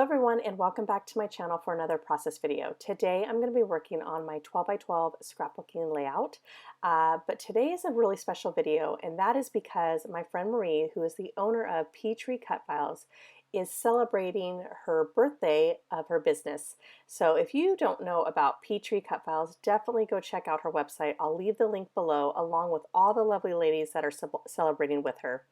Hello everyone, and welcome back to my channel for another process video. Today I'm going to be working on my 12 by 12 scrapbooking layout, but today is a really special video, and that is because my friend Marie, who is the owner of PearTree Cutfiles, is celebrating her birthday of her business. So if you don't know about PearTree Cutfiles, definitely go check out her website. I'll leave the link below along with all the lovely ladies that are celebrating with her.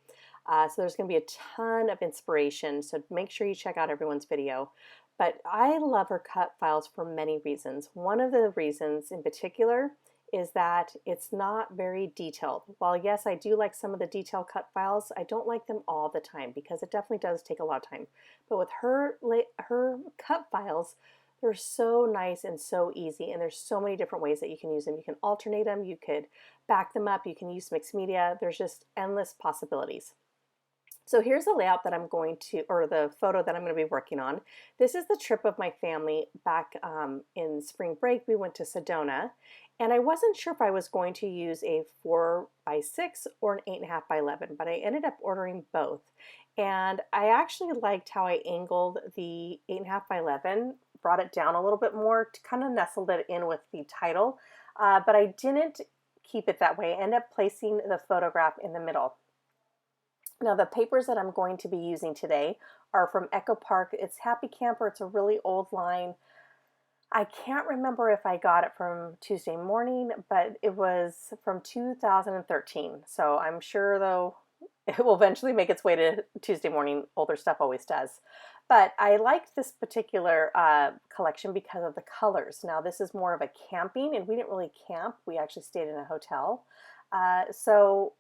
So there's going to be a ton of inspiration, so make sure you check out everyone's video. But I love her cut files for many reasons. One of the reasons in particular is that it's not very detailed. While yes, I do like some of the detailed cut files, I don't like them all the time because it definitely does take a lot of time. But with her cut files, they're so nice and so easy, and there's so many different ways that you can use them. You can alternate them, you could back them up, you can use mixed media. There's just endless possibilities. So here's the layout that I'm going to, or the photo that I'm going to be working on. This is the trip of my family back in spring break. We went to Sedona, and I wasn't sure if I was going to use a 4 by 6 or an 8.5 by 11, but I ended up ordering both. And I actually liked how I angled the 8.5 by 11, brought it down a little bit more to kind of nestled it in with the title, but I didn't keep it that way. I ended up placing the photograph in the middle. Now the papers that I'm going to be using today are from Echo Park. It's Happy Camper. It's a really old line. I can't remember if I got it from Tuesday Morning, but it was from 2013. So I'm sure though it will eventually make its way to Tuesday Morning. Older stuff always does. But I liked this particular collection because of the colors. Now this is more of a camping, and we didn't really camp. We actually stayed in a hotel. So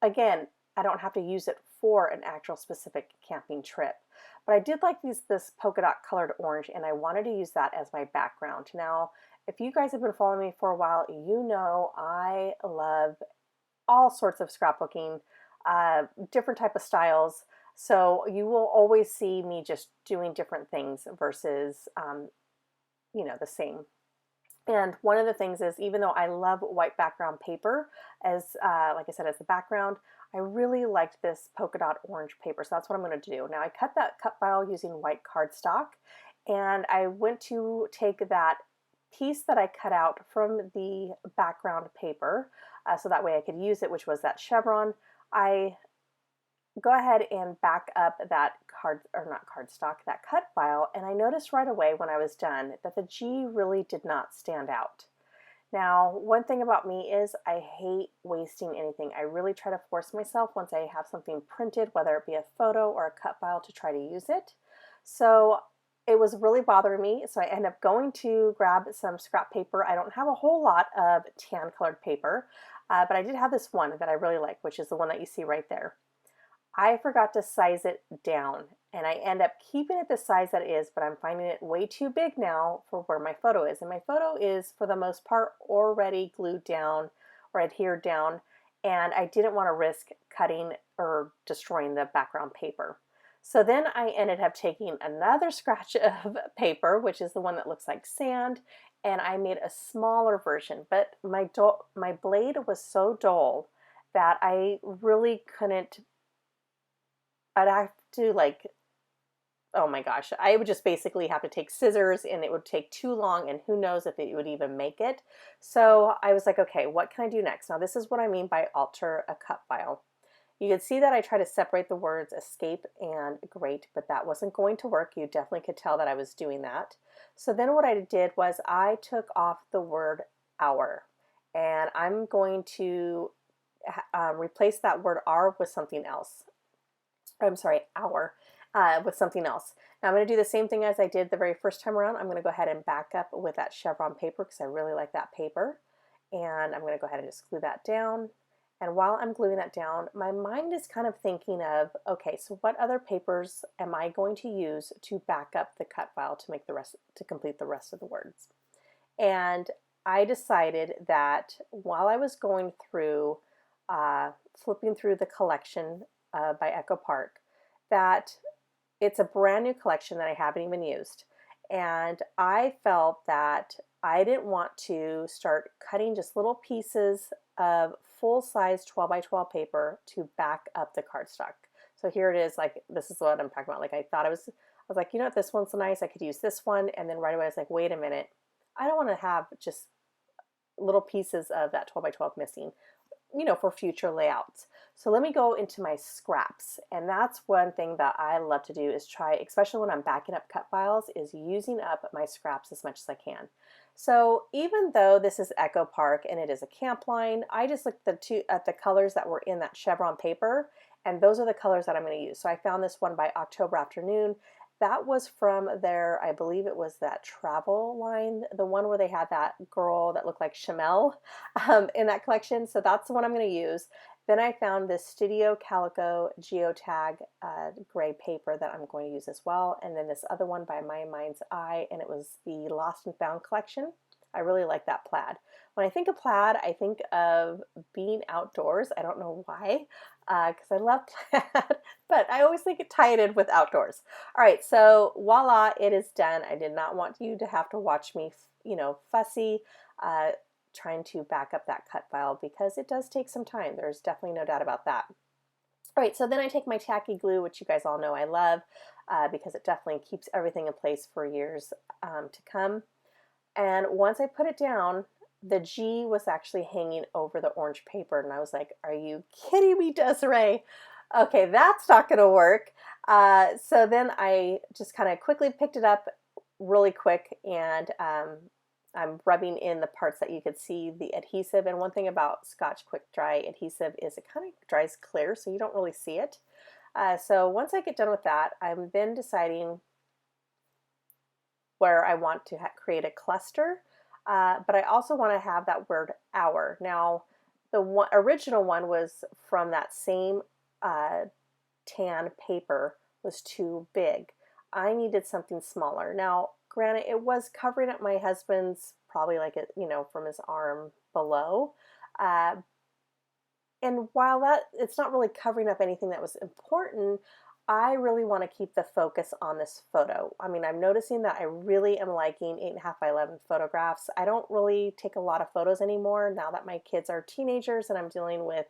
again, I don't have to use it for an actual specific camping trip. But I did like this polka dot colored orange, and I wanted to use that as my background. Now, if you guys have been following me for a while, you know I love all sorts of scrapbooking, different type of styles. So you will always see me just doing different things versus, the same. And one of the things is, even though I love white background paper as, like I said, as the background, I really liked this polka dot orange paper. So that's what I'm going to do. Now I cut that cut file using white cardstock, and I went to take that piece that I cut out from the background paper, so that way I could use it, which was that chevron. I go ahead and back up that that cut file, and I noticed right away when I was done that the G really did not stand out. Now, one thing about me is I hate wasting anything. I really try to force myself once I have something printed, whether it be a photo or a cut file, to try to use it. So it was really bothering me, so I ended up going to grab some scrap paper. I don't have a whole lot of tan colored paper, but I did have this one that I really like, which is the one that you see right there. I forgot to size it down, and I end up keeping it the size that it is, but I'm finding it way too big now for where my photo is. And my photo is, for the most part, already glued down or adhered down, and I didn't want to risk cutting or destroying the background paper. So then I ended up taking another scratch of paper, which is the one that looks like sand, and I made a smaller version. But my blade was so dull that I really couldn't. I'd have to, like, oh my gosh, I would just basically have to take scissors, and it would take too long, and who knows if it would even make it. So I was like, okay, what can I do next? Now this is what I mean by alter a cut file. You can see that I try to separate the words escape and great, but that wasn't going to work. You definitely could tell that I was doing that. So then what I did was I took off the word hour, and I'm going to replace that word R with something else. I'm sorry, hour, with something else. Now I'm going to do the same thing as I did the very first time around. I'm going to go ahead and back up with that chevron paper because I really like that paper. And I'm going to go ahead and just glue that down. And while I'm gluing that down, my mind is kind of thinking of, okay, so what other papers am I going to use to back up the cut file to make the rest, to complete the rest of the words? And I decided that while I was going through, flipping through the collection by Echo Park, that it's a brand new collection that I haven't even used. And I felt that I didn't want to start cutting just little pieces of full-size 12 by 12 paper to back up the cardstock. So here it is, like, this is what I'm talking about. Like, was like, you know what, this one's nice, I could use this one. And then right away I was like, wait a minute, I don't want to have just little pieces of that 12 by 12 missing, you know, for future layouts. So let me go into my scraps. And that's one thing that I love to do is try, especially when I'm backing up cut files, is using up my scraps as much as I can. So even though this is Echo Park and it is a camp line, I just looked at the colors that were in that chevron paper, and those are the colors that I'm going to use. So I found this one by October Afternoon. That was from their, I believe it was that travel line, the one where they had that girl that looked like Chamel in that collection. So that's the one I'm going to use. Then I found this Studio Calico Geotag gray paper that I'm going to use as well. And then this other one by My Mind's Eye, and it was the Lost and Found collection. I really like that plaid. When I think of plaid, I think of being outdoors. I don't know why, because I love plaid, but I always think it tied in with outdoors. All right, so voila, it is done. I did not want you to have to watch me, you know, fussy, trying to back up that cut file, because it does take some time. There's definitely no doubt about that. All right, so then I take my tacky glue, which you guys all know I love, because it definitely keeps everything in place for years to come. And once I put it down, the G was actually hanging over the orange paper, and I was like, are you kidding me, Desiree? Okay, that's not going to work. So then I just kind of quickly picked it up really quick, and I'm rubbing in the parts that you could see the adhesive. And one thing about Scotch Quick Dry adhesive is it kind of dries clear, so you don't really see it. So once I get done with that, I'm then deciding where I want to create a cluster, but I also want to have that word hour. Now, the original one was from that same tan paper, was too big. I needed something smaller. Now, granted, it was covering up my husband's, probably like it, you know, from his arm below. And while that, it's not really covering up anything that was important, I really want to keep the focus on this photo. I mean, I'm noticing that I really am liking 8.5 by 11 photographs. I don't really take a lot of photos anymore now that my kids are teenagers and I'm dealing with,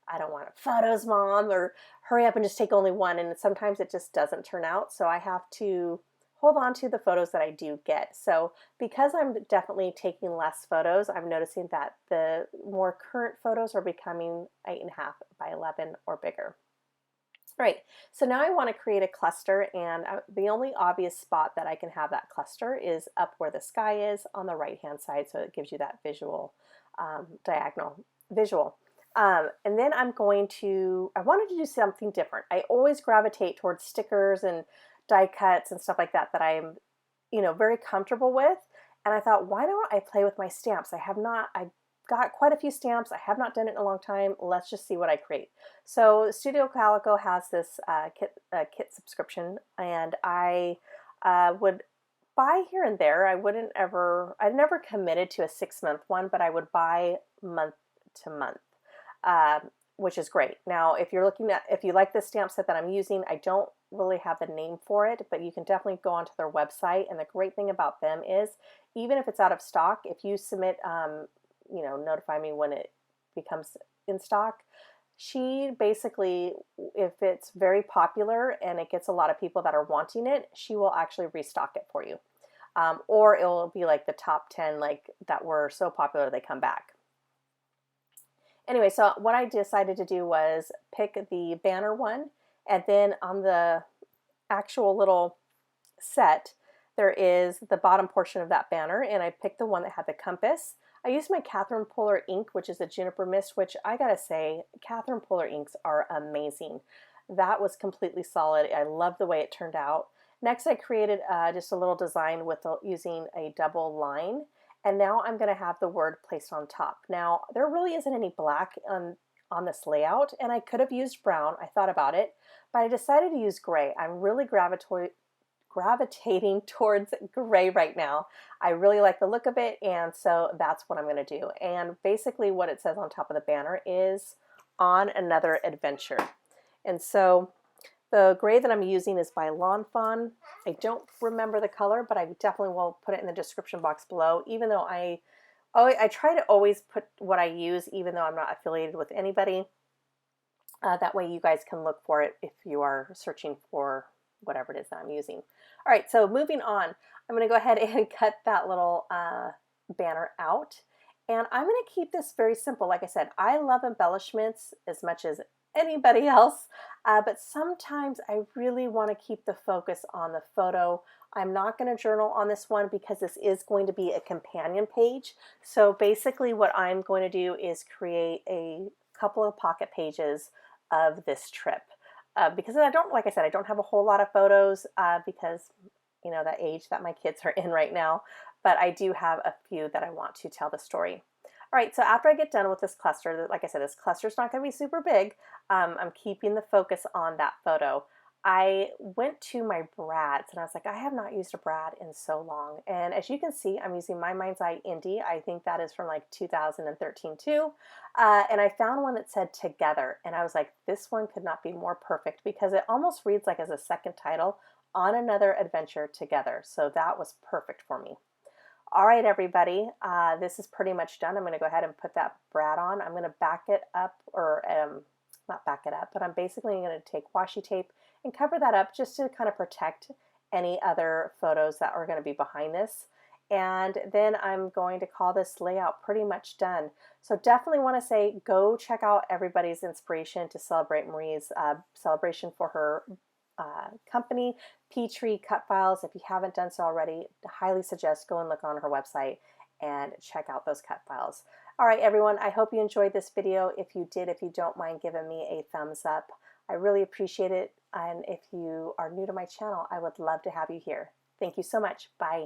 I don't want photos, mom, or hurry up and just take only one. And sometimes it just doesn't turn out. So I have to hold on to the photos that I do get. So because I'm definitely taking less photos, I'm noticing that the more current photos are becoming 8.5 by 11 or bigger. Right, so now I want to create a cluster, and the only obvious spot that I can have that cluster is up where the sky is on the right hand side, so it gives you that visual, diagonal visual. And then I wanted to do something different. I always gravitate towards stickers and die cuts and stuff like that I'm, you know, very comfortable with. And I thought, why don't I play with my stamps? I got quite a few stamps. I have not done it in a long time. Let's just see what I create. So Studio Calico has this kit subscription, and I would buy here and there. I never committed to a 6-month one, but I would buy month to month, which is great. Now, if you like the stamp set that I'm using, I don't really have the name for it, but you can definitely go onto their website. And the great thing about them is, even if it's out of stock, if you submit, you know, notify me when it becomes in stock. She basically, if it's very popular and it gets a lot of people that are wanting it, she will actually restock it for you. Or it will be like the top 10, like that were so popular they come back. Anyway, so what I decided to do was pick the banner one, and then on the actual little set, there is the bottom portion of that banner, and I picked the one that had the compass. I used my Catherine Puller ink, which is a Juniper Mist, which I gotta say, Catherine Puller inks are amazing. That was completely solid. I love the way it turned out. Next, I created just a little design using a double line, and now I'm gonna have the word placed on top. Now, there really isn't any black on this layout, and I could have used brown. I thought about it, but I decided to use gray. I'm really gravitating towards gray right now. I really like the look of it, and so that's what I'm going to do. And basically what it says on top of the banner is "On Another Adventure." And so the gray that I'm using is by Lawn Fawn. I don't remember the color, but I definitely will put it in the description box below, even though I try to always put what I use, even though I'm not affiliated with anybody. That way you guys can look for it if you are searching for whatever it is that I'm using. All right, so moving on, I'm going to go ahead and cut that little banner out. And I'm going to keep this very simple. Like I said, I love embellishments as much as anybody else, but sometimes I really want to keep the focus on the photo. I'm not going to journal on this one because this is going to be a companion page. So basically what I'm going to do is create a couple of pocket pages of this trip. Because I don't, like I said, I don't have a whole lot of photos because, you know, the age that my kids are in right now, but I do have a few that I want to tell the story. All right, so after I get done with this cluster, like I said, this cluster is not going to be super big. I'm keeping the focus on that photo. I went to my brads and I was like, I have not used a brad in so long. And as you can see, I'm using My Mind's Eye Indie. I think that is from like 2013 too. And I found one that said Together. And I was like, this one could not be more perfect because it almost reads like as a second title, On Another Adventure Together. So that was perfect for me. All right, everybody, this is pretty much done. I'm going to go ahead and put that brad on. I'm going to back it up, or not back it up, but I'm basically going to take washi tape and cover that up just to kind of protect any other photos that are going to be behind this. And then I'm going to call this layout pretty much done. So definitely want to say, go check out everybody's inspiration to celebrate Marie's celebration for her company, PearTree Cutfiles. If you haven't done so already, I highly suggest go and look on her website and check out those cut files. All right, everyone, I hope you enjoyed this video. If you did, if you don't mind giving me a thumbs up, I really appreciate it. And if you are new to my channel, I would love to have you here. Thank you so much. Bye.